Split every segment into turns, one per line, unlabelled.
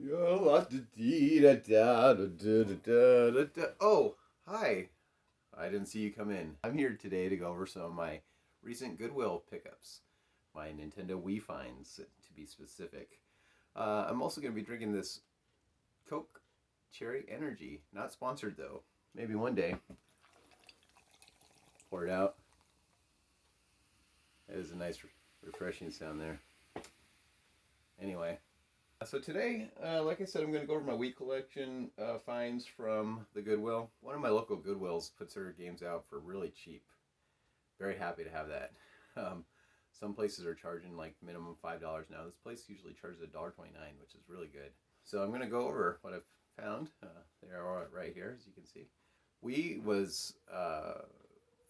Oh, hi. I didn't see you come in. I'm here today to go over some of my recent Goodwill pickups. My Nintendo Wii finds, to be specific. I'm also going to be drinking this Coke Cherry Energy. Not sponsored though. Maybe one day. Pour it out. That is a nice, refreshing sound there. Anyway. So today, like I said, I'm going to go over my Wii collection finds from the Goodwill. One of my local Goodwills puts their games out for really cheap. Very happy to have that. Some places are charging like minimum $5 now. This place usually charges $1.29, which is really good. So I'm going to go over what I've found. They are right here, as you can see. Wii was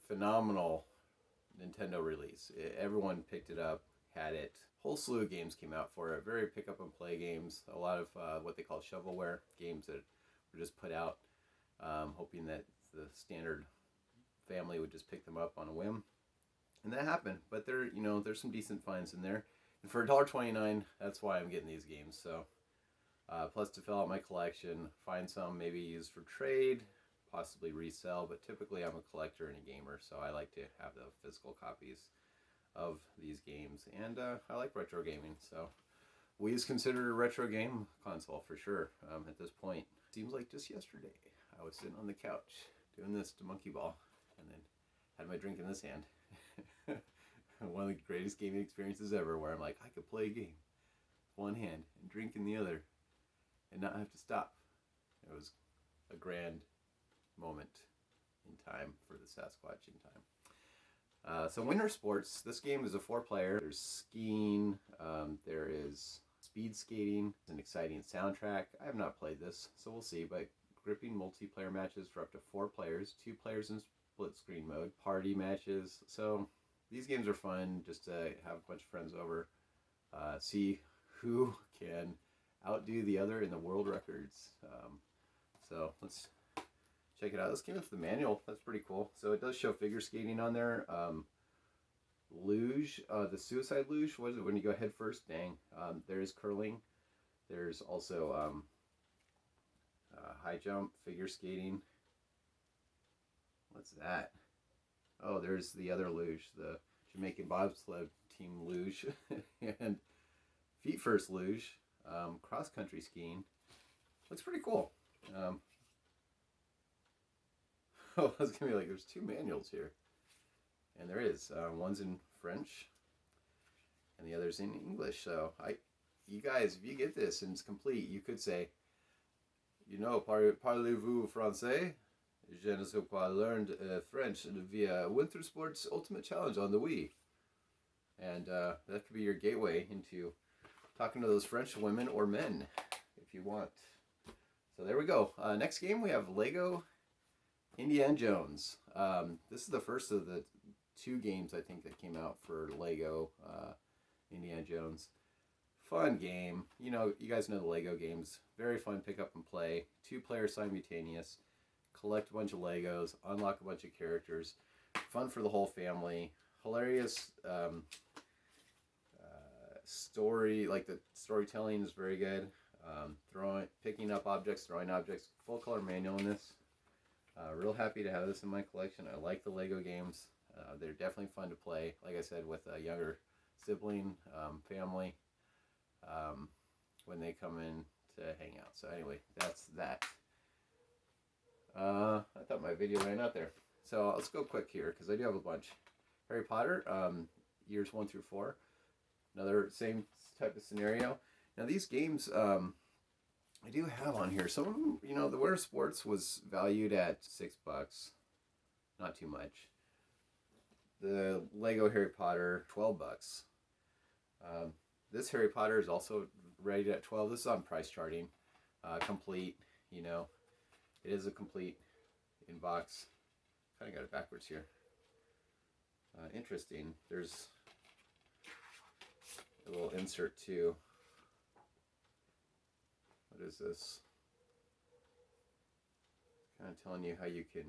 phenomenal Nintendo release. Everyone picked it up, had it. Whole slew of games came out for it. Very pick up and play games. A lot of what they call shovelware games that were just put out, hoping that the standard family would just pick them up on a whim, and that happened. But there's some decent finds in there, and for $1.29, that's why I'm getting these games. So, plus to fill out my collection, find some maybe used for trade, possibly resell. But typically, I'm a collector and a gamer, so I like to have the physical copies of these games, and I like retro gaming, so Wii is considered a retro game console for sure. At this point, seems like just yesterday I was sitting on the couch doing this to monkey ball, and then had my drink in this hand. One of the greatest gaming experiences ever, where I'm like, I could play a game with one hand and drink in the other and not have to stop. It was a grand moment in time for the Sasquatch in time. So Winter Sports, this game is a 4-player. There's skiing, there is speed skating, an exciting soundtrack. I have not played this, so we'll see, but gripping multiplayer matches for up to 4 players, 2 players in split screen mode, party matches. So these games are fun just to have a bunch of friends over, see who can outdo the other in the world records. So let's check it out. This came with the manual. That's pretty cool. So it does show figure skating on there. Luge, the suicide luge, what is it when you go head first? Dang. There is curling. There's also high jump, figure skating. What's that? Oh, there's the other luge, the Jamaican bobsled team luge. And feet first luge, cross country skiing. Looks pretty cool. Oh, I was gonna be like, there's 2 manuals here, and there is. One's in French, and the other's in English. So you guys, if you get this and it's complete, you could say, parlez-vous français? Je ne sais pas learned French via Winter Sports Ultimate Challenge on the Wii, and that could be your gateway into talking to those French women or men, if you want. So there we go. Next game we have Lego Indiana Jones. This is the first of the 2 games I think that came out for Lego Indiana Jones. Fun game. You guys know the Lego games. Very fun pick up and play. 2 players simultaneous. Collect a bunch of Legos. Unlock a bunch of characters. Fun for the whole family. Hilarious story. Like the storytelling is very good. Picking up objects, throwing objects. Full color manual in this. Real happy to have this in my collection. I like the Lego games. They're definitely fun to play, like I said, with a younger sibling, family, when they come in to hang out. So anyway, that's that. I thought my video ran out there. So let's go quick here, because I do have a bunch. Harry Potter, years 1 through 4. Another same type of scenario. Now these games, I do have on here. Some of them, the Winter Sports was valued at $6. Not too much. The Lego Harry Potter, $12. This Harry Potter is also rated at 12. This is on price charting. Complete, it is a complete in-box. Kind of got it backwards here. Interesting. There's a little insert too. What is this? Kind of telling you how you can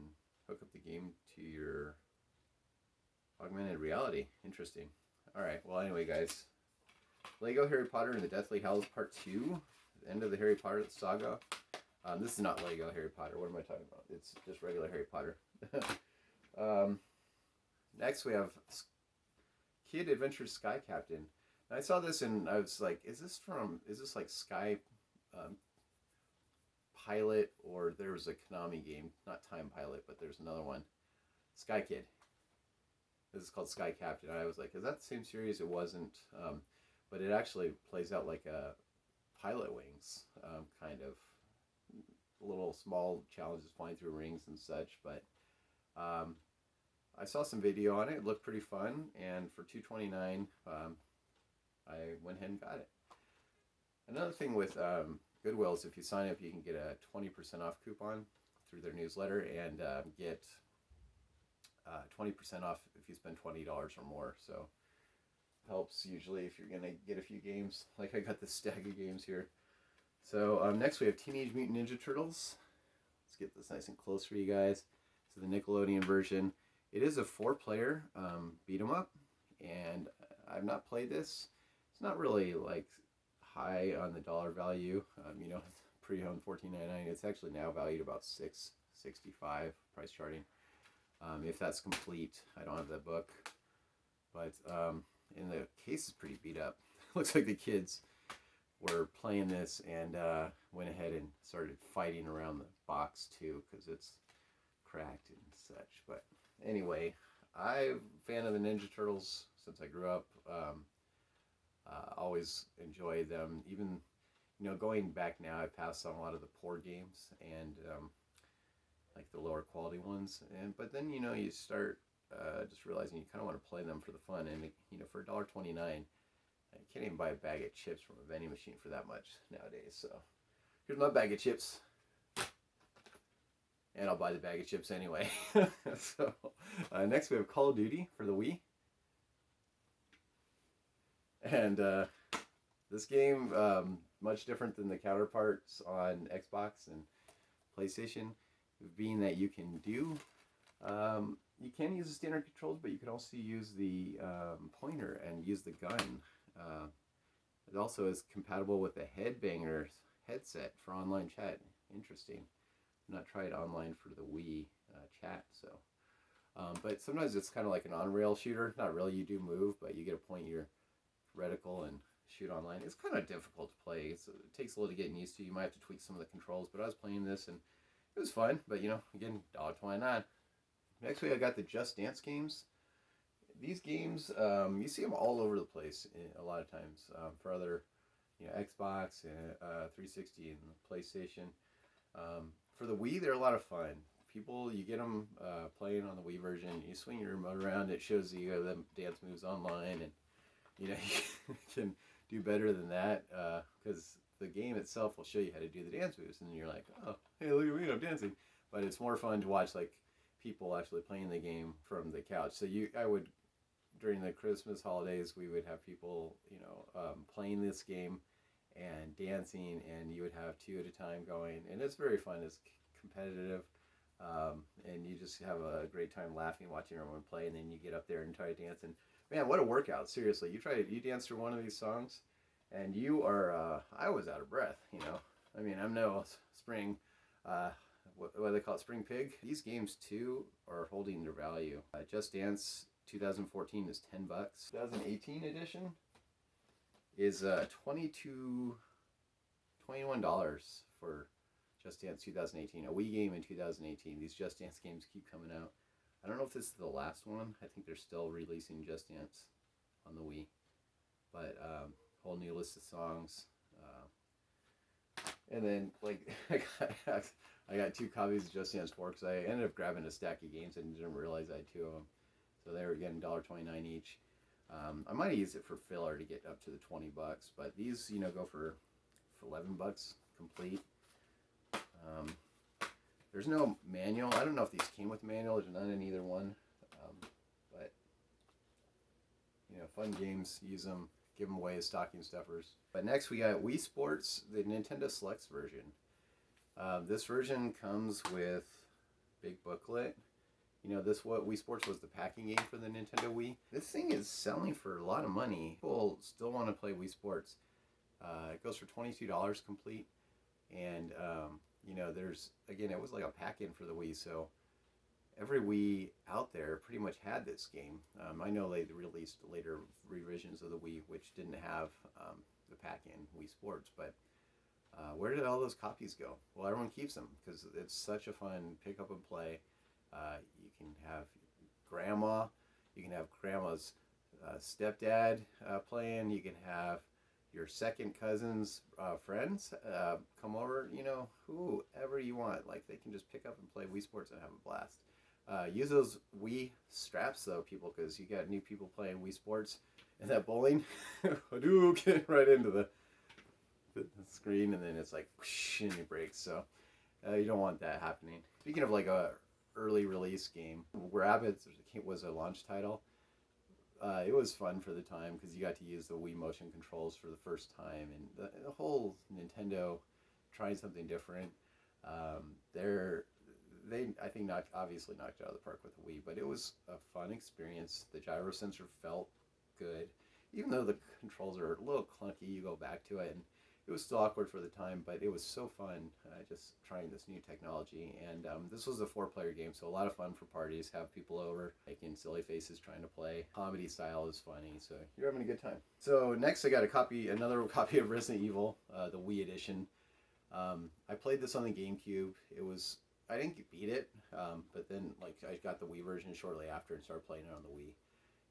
hook up the game to your augmented reality. Interesting. Alright, well anyway guys. Lego Harry Potter and the Deathly Hallows Part 2. end of the Harry Potter saga. This is not Lego Harry Potter. What am I talking about? It's just regular Harry Potter. Next we have Kid Adventure Sky Captain. And I saw this and I was like, is this like Sky Pilot, or there was a Konami game, not Time Pilot, but there's another one, Sky Kid. This is called Sky Captain. I was like, is that the same series? It wasn't, but it actually plays out like a Pilot Wings, kind of little small challenges flying through rings and such. But I saw some video on it. It looked pretty fun, and for $2.29, I went ahead and got it. Another thing with Goodwill is if you sign up, you can get a 20% off coupon through their newsletter and get 20% off if you spend $20 or more. So helps usually if you're gonna get a few games. Like I got this stack of games here. So next we have Teenage Mutant Ninja Turtles. Let's get this nice and close for you guys. This is the Nickelodeon version. It is a 4-player beat 'em up, and I've not played this. It's not really like high on the dollar value. You know, pre-owned $14.99. It's actually now valued about $6.65 price charting. If that's complete, I don't have that book, but and the case is pretty beat up. Looks like the kids were playing this and went ahead and started fighting around the box too, because it's cracked and such. But anyway, I'm a fan of the Ninja Turtles since I grew up. Always enjoy them. Even, you know, going back now, I passed on a lot of the poor games and like the lower quality ones. But then, you know, you start just realizing you kind of want to play them for the fun. And you know, for $1.29, I can't even buy a bag of chips from a vending machine for that much nowadays. So here's my bag of chips, and I'll buy the bag of chips anyway. So next we have Call of Duty for the Wii. And this game, much different than the counterparts on Xbox and PlayStation, being that you can do, you can use the standard controls, but you can also use the pointer and use the gun. It also is compatible with the Headbanger headset for online chat. Interesting. I've not tried online for the Wii chat, so. But sometimes it's kind of like an on-rail shooter. Not really, you do move, but you get to point your reticle and shoot online. It's kind of difficult to play. It takes a little getting used to. You might have to tweak some of the controls, but I was playing this and it was fun. But you know, again, $1.29. Next week I got the Just Dance games. These games, you see them all over the place a lot of times for other, you know, Xbox and 360 and PlayStation. For the Wii, they're a lot of fun. People, you get them playing on the Wii version. You swing your remote around. It shows you the dance moves online, and you know, you can do better than that because the game itself will show you how to do the dance moves, and then you're like, oh, hey, look at me, I'm dancing. But it's more fun to watch like people actually playing the game from the couch. So I would, during the Christmas holidays, we would have people, you know, playing this game and dancing, and you would have 2 at a time going, and it's very fun. It's competitive, and you just have a great time laughing, watching everyone play, and then you get up there and try to dance. And man, what a workout! Seriously, you dance through one of these songs, and you are. I was out of breath. You know, I mean, I'm no spring. What do they call it? Spring pig. These games too are holding their value. Just Dance 2014 is $10. 2018 edition is $21 for Just Dance 2018. A Wii game in 2018. These Just Dance games keep coming out. I don't know if this is the last one. I think they're still releasing Just Dance on the Wii. But whole new list of songs. And then, like, I got 2 copies of Just Dance 4 because I ended up grabbing a stack of games and didn't realize I had 2 of them. So they were getting $1.29 each. I might have used it for filler to get up to the $20, but these, you know, go for $11 complete. There's no manual. I don't know if these came with manual. There's none in either one. But, you know, fun games. Use them. Give them away as stocking stuffers. But next we got Wii Sports, the Nintendo Selects version. This version comes with big booklet. You know, Wii Sports was the packing game for the Nintendo Wii. This thing is selling for a lot of money. People still want to play Wii Sports. It goes for $22 complete, and there's again it was like a pack-in for the Wii, so every Wii out there pretty much had this game. I know they released later revisions of the Wii which didn't have the pack-in Wii Sports, but where did all those copies go? Well, everyone keeps them because it's such a fun pick up and play. You can have grandma, you can have grandma's stepdad playing, you can have your second cousin's friends come over, whoever you want. Like, they can just pick up and play Wii Sports and have a blast. Use those Wii straps though, people, because you got new people playing Wii Sports and that bowling, get right into the screen, and then it's like whoosh, and it breaks. So you don't want that happening. Speaking of like a early release game, Rabbids was a launch title. It was fun for the time because you got to use the Wii motion controls for the first time, and the whole Nintendo trying something different. They I think obviously knocked it out of the park with the Wii, but it was a fun experience. The gyro sensor felt good, even though the controls are a little clunky. You go back to it, and it was still awkward for the time, but it was so fun just trying this new technology. And this was a 4-player game, so a lot of fun for parties. Have people over making silly faces trying to play. Comedy style is funny, so you're having a good time. So next I got another copy of Resident Evil, the Wii edition. I played this on the GameCube. I didn't beat it, but then I got the Wii version shortly after and started playing it on the Wii.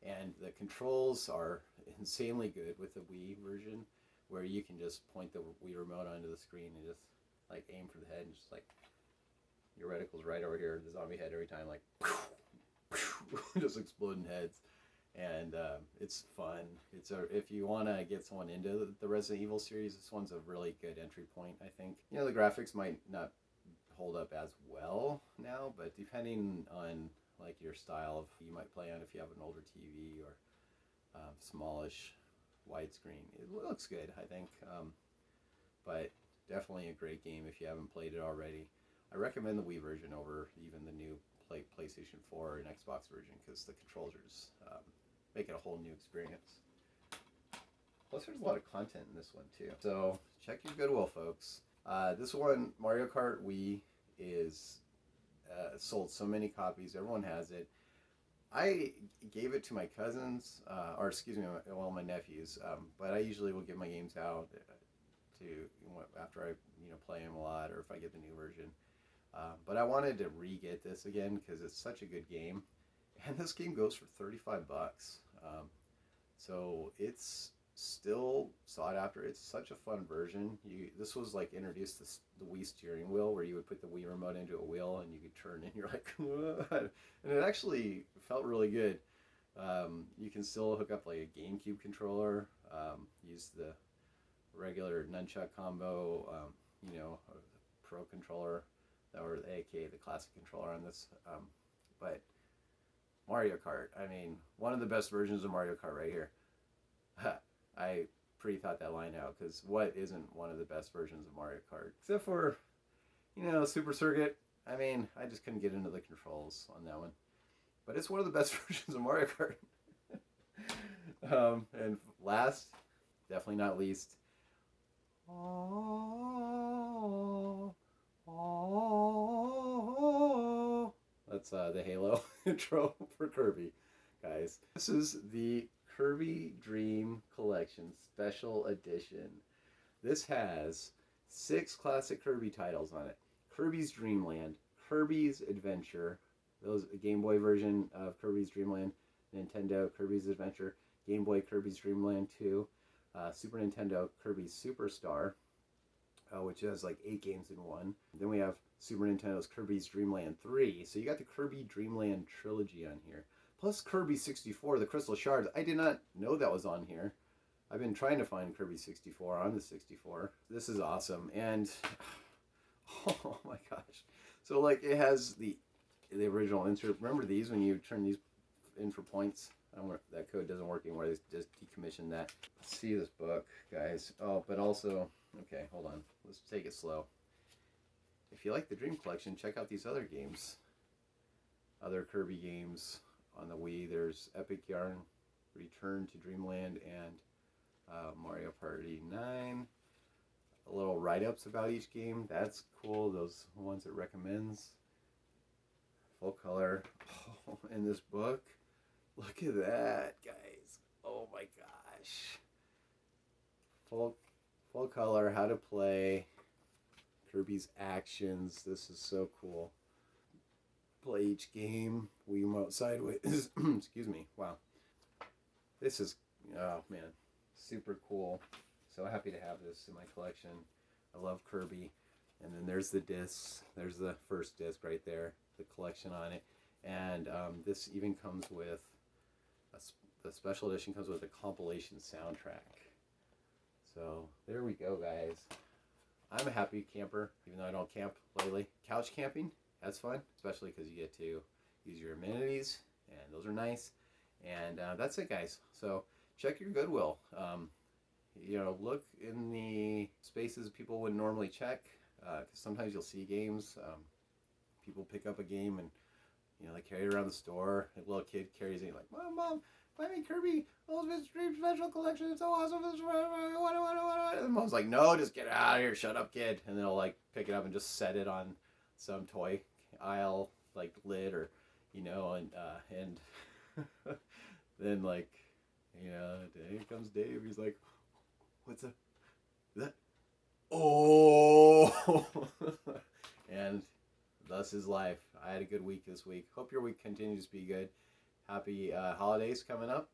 And the controls are insanely good with the Wii version, where you can just point the Wii remote onto the screen and just like aim for the head, and just like your reticle's right over here, the zombie head every time, like just exploding heads. And it's fun. If you want to get someone into the Resident Evil series, this one's a really good entry point, I think. The graphics might not hold up as well now, but depending on like your style of you might play on, if you have an older TV or smallish widescreen, it looks good, I think. But definitely a great game if you haven't played it already. I recommend the Wii version over even the new PlayStation 4 and Xbox version, because the controls are just make it a whole new experience. Plus, there's a lot of content in this one too. So check your Goodwill, folks. This one, Mario Kart Wii, is sold so many copies. Everyone has it. I gave it to my cousins, or excuse me, my nephews. But I usually will give my games out to after I play them a lot, or if I get the new version. But I wanted to re-get this again because it's such a good game, and this game goes for $35. So it's still sought after. It's such a fun version. This was like introduced the Wii steering wheel, where you would put the Wii remote into a wheel and you could turn, and you're like, what? And it actually felt really good. You can still hook up like a GameCube controller, use the regular nunchuck combo, a Pro controller, or aka the classic controller on this. But Mario Kart, I mean, one of the best versions of Mario Kart right here. I pre-thought that line out, because what isn't one of the best versions of Mario Kart? Except for, Super Circuit. I mean, I just couldn't get into the controls on that one. But it's one of the best versions of Mario Kart. And last, definitely not least, that's the Halo intro for Kirby, guys. This is the Kirby Dream Collection Special Edition. This has 6 classic Kirby titles on it. Kirby's Dream Land, Kirby's Adventure, those Game Boy version of Kirby's Dream Land, Nintendo Kirby's Adventure, Game Boy Kirby's Dream Land 2, Super Nintendo Kirby's Superstar, which has like 8 games in one. Then we have Super Nintendo's Kirby's Dream Land 3. So you got the Kirby Dream Land trilogy on here. Plus Kirby 64, the Crystal Shards. I did not know that was on here. I've been trying to find Kirby 64 on the 64. This is awesome. And, oh my gosh. So like it has the original insert. Remember these when you turn these in for points? That code doesn't work anymore. They just decommissioned that. Let's see this book, guys. Oh, but also, okay, hold on. Let's take it slow. If you like the Dream Collection, check out these other games. Other Kirby games on the Wii. There's Epic Yarn, Return to Dreamland, and Mario Party 9. A little write-ups about each game. That's cool. Those ones it recommends. Full color. Oh, in this book. Look at that, guys. Oh my gosh. Full color, how to play. Kirby's actions. This is so cool. Play each game. Wiimote sideways. Excuse me. Wow. This is, oh man, super cool. So happy to have this in my collection. I love Kirby. And then there's the discs. There's the first disc right there, the collection on it. And this even comes with, the special edition comes with a compilation soundtrack. So there we go, guys. I'm a happy camper, even though I don't camp lately. Couch camping, that's fun, especially because you get to use your amenities, and those are nice. And that's it, guys. So check your Goodwill. You know, look in the spaces people wouldn't normally check, because sometimes you'll see games. People pick up a game and, you know, they carry it around the store. A little kid carries it, like, Mom, buy me Kirby Ultimate Stream Special Collection. It's so awesome. And Mom's like, no, just get out of here. Shut up, kid. And they'll, like, pick it up and just set it on some toy aisle, like, lid or, you know, and then, like, you know, here comes Dave. He's like, what's that? Is that? Oh! And thus is life. I had a good week this week. Hope your week continues to be good. Happy holidays coming up.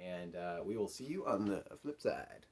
And we will see you on the flip side.